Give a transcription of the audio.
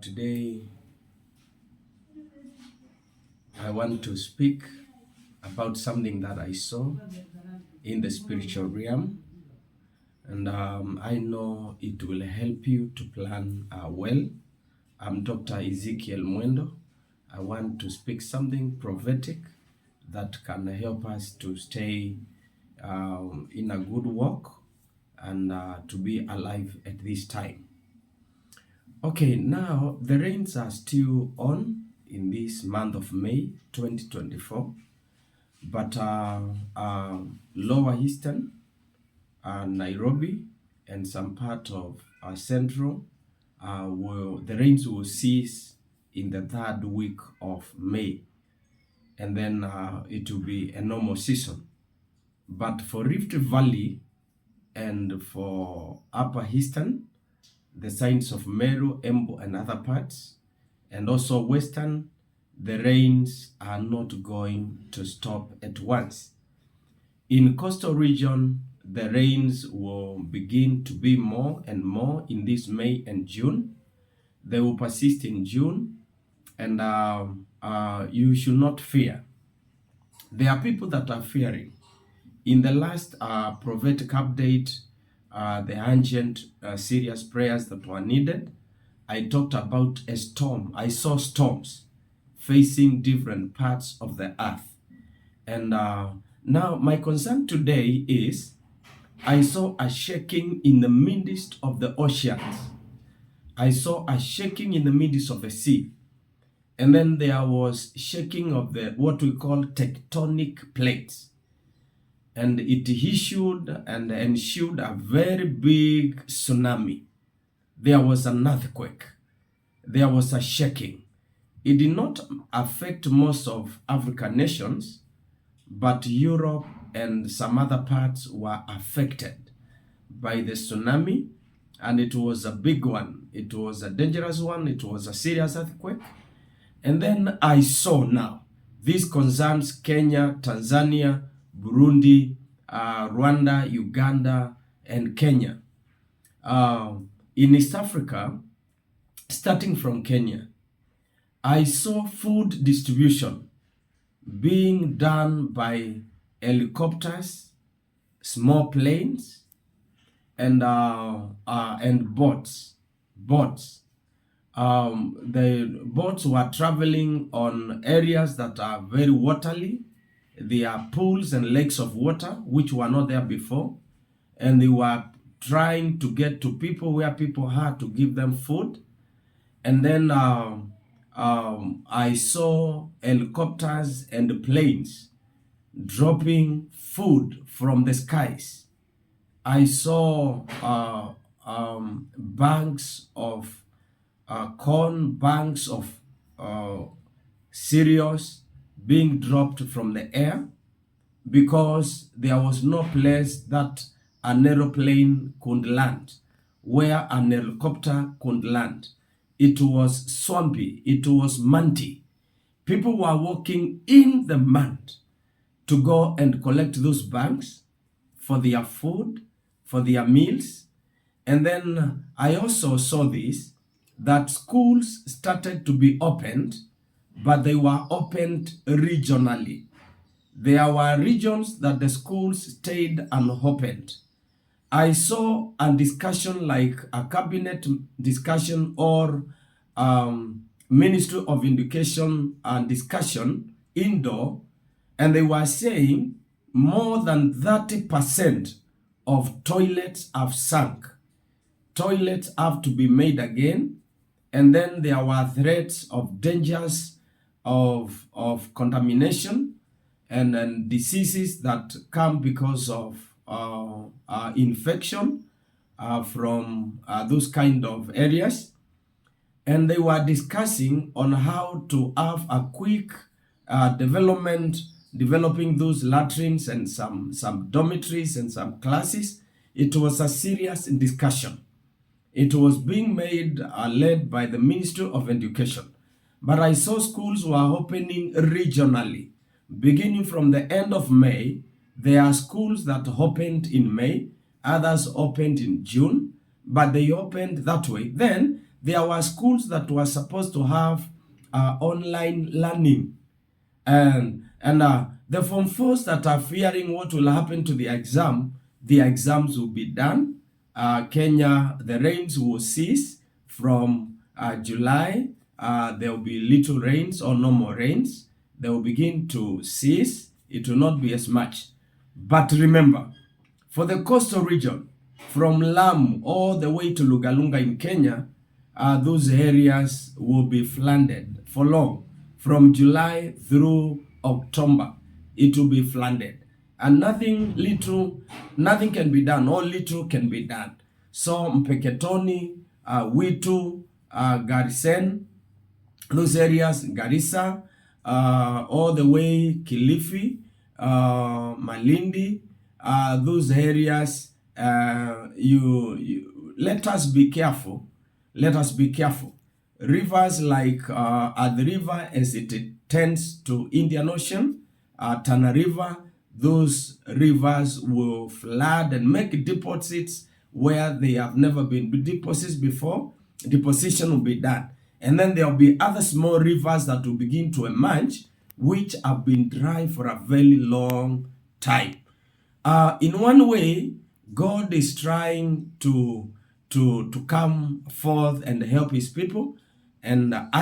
Today, I want to speak about something that I saw in the spiritual realm, and I know it will help you to plan well. I'm Dr. Ezekiel Muendo. I want to speak something prophetic that can help us to stay in a good walk and to be alive at this time. Okay, now the rains are still on in this month of May 2024, but Lower Eastern, Nairobi, and some part of Central, the rains will cease in the third week of May, and then it will be a normal season. But for Rift Valley and for Upper Eastern, the signs of Meru, Embu, and other parts, and also Western, the rains are not going to stop at once. In coastal region, the rains will begin to be more and more in this May and June. They will persist in June, and you should not fear. There are people that are fearing. In the last prophetic update, the ancient serious prayers that were needed, I talked about a storm. I saw storms facing different parts of the earth. And now my concern today is I saw a shaking in the midst of the oceans. I saw a shaking in the midst of the sea. And then there was shaking of the what we call tectonic plates. And it issued and ensued a very big tsunami. There was an earthquake. There was a shaking. It did not affect most of African nations, but Europe and some other parts were affected by the tsunami, and it was a big one. It was a dangerous one. It was a serious earthquake. And then I saw now, this concerns Kenya, Tanzania, Burundi, Rwanda, Uganda, and Kenya. In East Africa, starting from Kenya, I saw food distribution being done by helicopters, small planes, and boats. The boats were traveling on areas that are very watery. There are pools and lakes of water which were not there before, and they were trying to get to people where people had to give them food. And then I saw helicopters and planes dropping food from the skies. I saw banks of corn, banks of cereals being dropped from the air because there was no place that an aeroplane could land, where an helicopter could land. It was swampy, it was muddy. People were walking in the mud to go and collect those bags for their food, for their meals. And then I also saw this, that schools started to be opened, but they were opened regionally. There were regions that the schools stayed unopened. I saw a discussion like a cabinet discussion or Ministry of Education discussion indoor, and they were saying more than 30% of toilets have sunk. Toilets have to be made again, and then there were threats of dangers of contamination and diseases that come because of infection from those kind of areas. And they were discussing on how to have a quick developing those latrines and some dormitories and some classes. It was a serious discussion. It was being made, led by the Ministry of Education. But I saw schools were opening regionally. Beginning from the end of May, there are schools that opened in May, others opened in June, but they opened that way. Then There were schools that were supposed to have online learning, and the Form 4s that are fearing what will happen to the exams will be done. Kenya, the rains will cease from July. There will be little rains or no more rains. They will begin to cease. It will not be as much. But remember, for the coastal region, from Lamu all the way to Lugalunga in Kenya, those areas will be flooded for long. From July through October, it will be flooded. And nothing can be done, or little can be done. So Mpeketoni, Witu, Garisen, those areas, Garissa, all the way Kilifi, Malindi, those areas, let us be careful. Let us be careful. Rivers like the river as it tends to Indian Ocean, Tana River, those rivers will flood and make deposits where they have never been deposits before. Deposition will be done. And then there will be other small rivers that will begin to emerge, which have been dry for a very long time. In one way, God is trying to come forth and help his people. And I